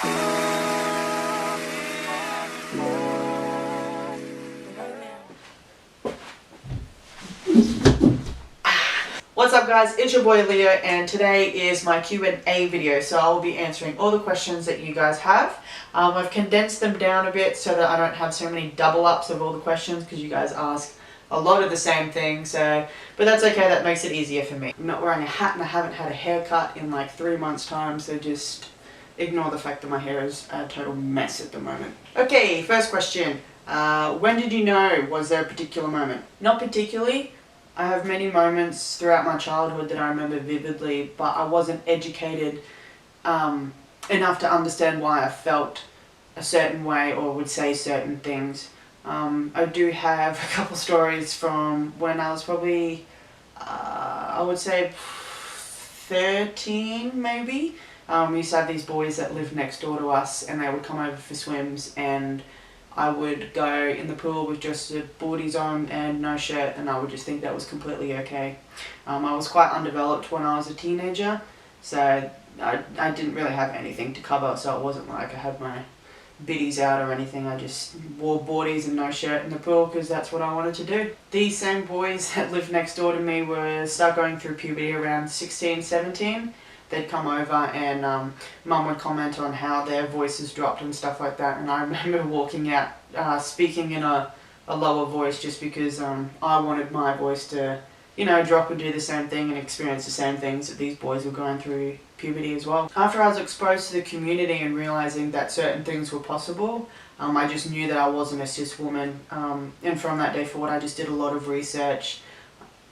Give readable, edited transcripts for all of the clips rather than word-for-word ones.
What's up guys, it's your boy Leo and today is my Q&A video, so I will be answering all the questions that you guys have. I've condensed them down a bit so that I don't have so many double ups of all the questions because you guys ask a lot of the same thing, but that's okay, that makes it easier for me. I'm not wearing a hat and I haven't had a haircut in like 3 months time, so just ignore the fact that my hair is a total mess at the moment. Okay, first question. When did you know? Was there a particular moment? Not particularly. I have many moments throughout my childhood that I remember vividly, but I wasn't educated enough to understand why I felt a certain way or would say certain things. I do have a couple stories from when I was probably, I would say 13 maybe. We used to have these boys that lived next door to us and they would come over for swims, and I would go in the pool with just the boardies on and no shirt, and I would just think that was completely okay. I was quite undeveloped when I was a teenager, so I didn't really have anything to cover, so it wasn't like I had my biddies out or anything. I just wore boardies and no shirt in the pool because that's what I wanted to do. These same boys that lived next door to me were start going through puberty around 16, 17. They'd come over and Mum would comment on how their voices dropped and stuff like that, and I remember walking out speaking in a lower voice just because I wanted my voice to, you know, drop and do the same thing and experience the same things that these boys were going through puberty as well. After I was exposed to the community and realising that certain things were possible, I just knew that I wasn't a cis woman, and from that day forward I just did a lot of research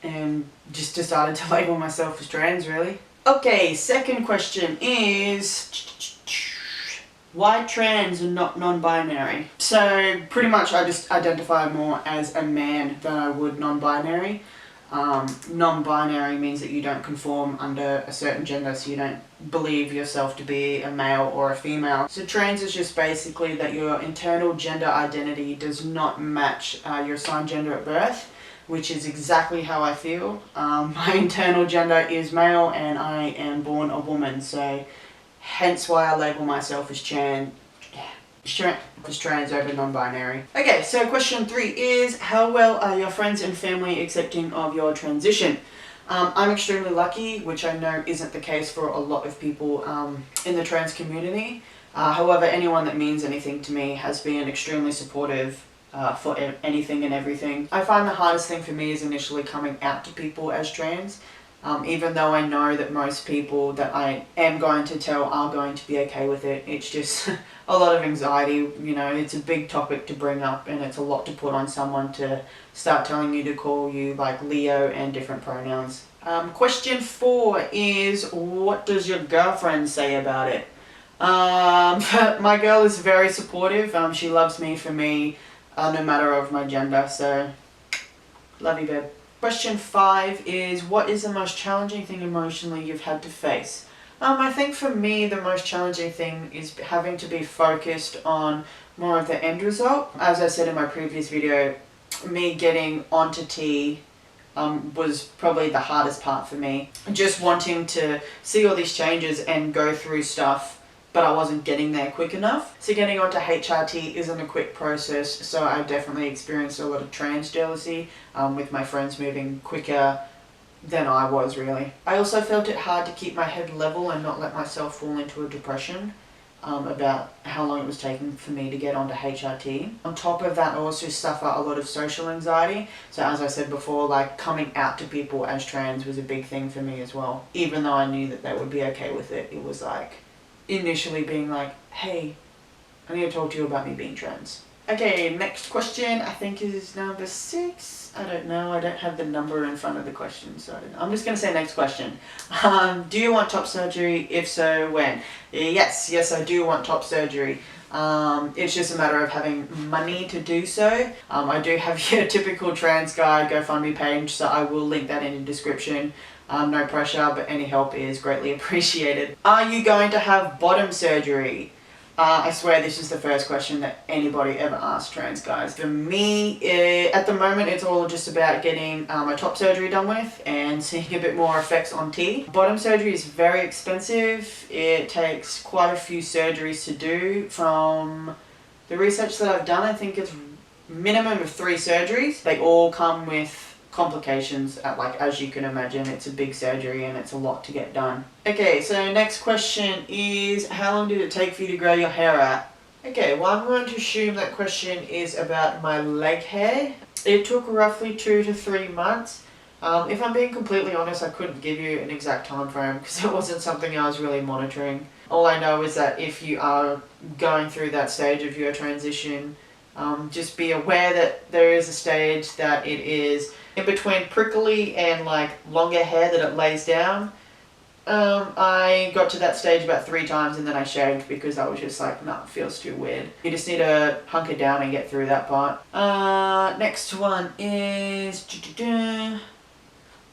and just decided to label myself as trans, really. Okay, second question is, why trans and not non-binary? So pretty much I just identify more as a man than I would non-binary. Non-binary means that you don't conform under a certain gender, so you don't believe yourself to be a male or a female. So trans is just basically that your internal gender identity does not match your assigned gender at birth, which is exactly how I feel. My internal gender is male and I am born a woman, so hence why I label myself as trans over non-binary. Okay, so question 3 is, how well are your friends and family accepting of your transition? I'm extremely lucky, which I know isn't the case for a lot of people in the trans community. However, anyone that means anything to me has been extremely supportive for anything and everything. I find the hardest thing for me is initially coming out to people as trans, even though I know that most people that I am going to tell are going to be okay with it. It's just a lot of anxiety, you know, it's a big topic to bring up and it's a lot to put on someone to start telling you to call you like Leo and different pronouns. Question 4 is, what does your girlfriend say about it? My girl is very supportive. She loves me for me, no matter of my gender, so love you, babe. Question 5 is, what is the most challenging thing emotionally you've had to face? I think for me the most challenging thing is having to be focused on more of the end result. As I said in my previous video, me getting onto T was probably the hardest part for me. Just wanting to see all these changes and go through stuff, but I wasn't getting there quick enough. So getting onto HRT isn't a quick process, so I definitely experienced a lot of trans jealousy with my friends moving quicker than I was, really. I also felt it hard to keep my head level and not let myself fall into a depression about how long it was taking for me to get onto HRT. On top of that, I also suffer a lot of social anxiety. So as I said before, like coming out to people as trans was a big thing for me as well. Even though I knew that they would be okay with it, it was like initially being like, hey, I need to talk to you about me being trans. Okay, next question I think is number 6. I don't know, I don't have the number in front of the question, so I'm just going to say next question. Do you want top surgery? If so, when? Yes, I do want top surgery. It's just a matter of having money to do so. I do have your typical trans guy GoFundMe page, so I will link that in the description. No pressure, but any help is greatly appreciated. Are you going to have bottom surgery? I swear this is the first question that anybody ever asks trans guys. For me, at the moment, it's all just about getting my top surgery done with and seeing a bit more effects on T. Bottom surgery is very expensive. It takes quite a few surgeries to do. From the research that I've done, I think it's minimum of 3 surgeries. They all come with complications, as you can imagine. It's a big surgery and it's a lot to get done. Okay, so next question is, how long did it take for you to grow your hair out? Okay, well, I'm going to assume that question is about my leg hair. It took roughly 2 to 3 months. If I'm being completely honest, I couldn't give you an exact time frame because it wasn't something I was really monitoring. All I know is that if you are going through that stage of your transition, just be aware that there is a stage that it is in between prickly and longer hair that it lays down. I got to that stage about 3 times and then I shaved because I was just like, no, it feels too weird. You just need to hunker down and get through that part. Next one is,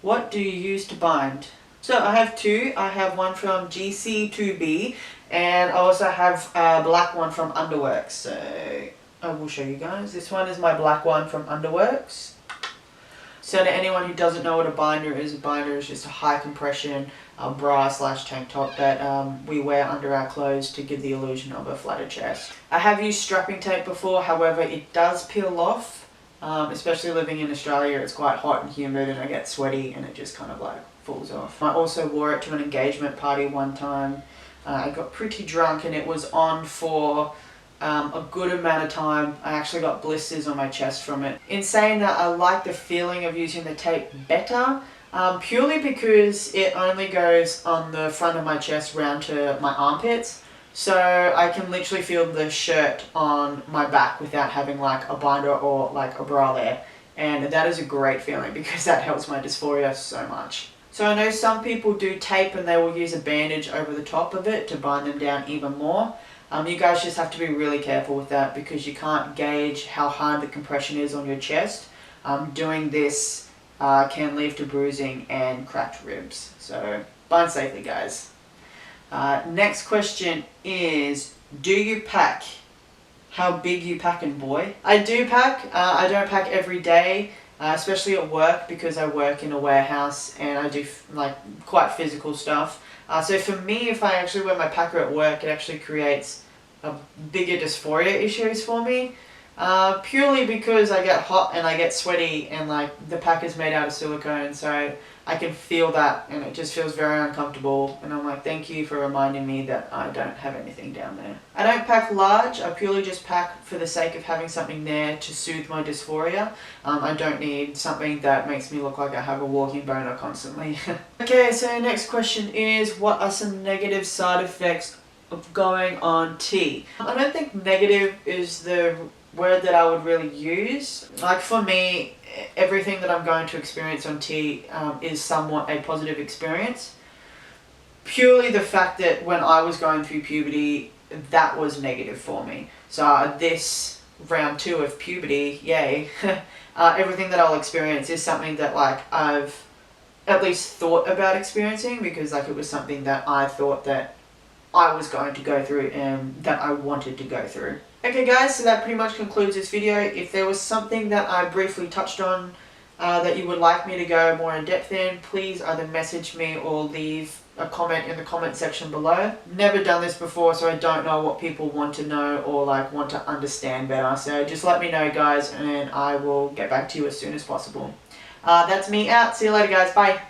what do you use to bind? So I have 2. I have one from GC2B and I also have a black one from Underworks. So I will show you guys. This one is my black one from Underworks. So to anyone who doesn't know what a binder is just a high compression bra / tank top that we wear under our clothes to give the illusion of a flatter chest. I have used strapping tape before, however it does peel off, especially living in Australia. It's quite hot and humid and I get sweaty and it just kind of falls off. I also wore it to an engagement party one time. I got pretty drunk and it was on for a good amount of time. I actually got blisters on my chest from it. In saying that, I like the feeling of using the tape better, purely because it only goes on the front of my chest round to my armpits, so I can literally feel the shirt on my back without having a binder or a bra there, and that is a great feeling because that helps my dysphoria so much. So I know some people do tape and they will use a bandage over the top of it to bind them down even more. You guys just have to be really careful with that because you can't gauge how hard the compression is on your chest. Doing this can lead to bruising and cracked ribs. So bind safely, guys. Next question is, do you pack? How big you packing, boy? I do pack. I don't pack every day, especially at work because I work in a warehouse and I do quite physical stuff. So for me, if I actually wear my packer at work, it actually creates a bigger dysphoria issues for me. Purely because I get hot and I get sweaty and the packer's made out of silicone, so I can feel that and it just feels very uncomfortable, and I'm like, thank you for reminding me that I don't have anything down there. I don't pack large. I purely just pack for the sake of having something there to soothe my dysphoria. I don't need something that makes me look like I have a walking boner constantly. Okay, so next question is, what are some negative side effects of going on T? I don't think negative is the word that I would really use. For me, everything that I'm going to experience on T is somewhat a positive experience. Purely the fact that when I was going through puberty, that was negative for me. So this round 2 of puberty, yay, everything that I'll experience is something that I've at least thought about experiencing because it was something that I thought that I was going to go through and that I wanted to go through. Okay guys, so that pretty much concludes this video. If there was something that I briefly touched on that you would like me to go more in depth in, please either message me or leave a comment in the comment section below. Never done this before, so I don't know what people want to know or want to understand better. So just let me know, guys, and I will get back to you as soon as possible. That's me out. See you later, guys. Bye.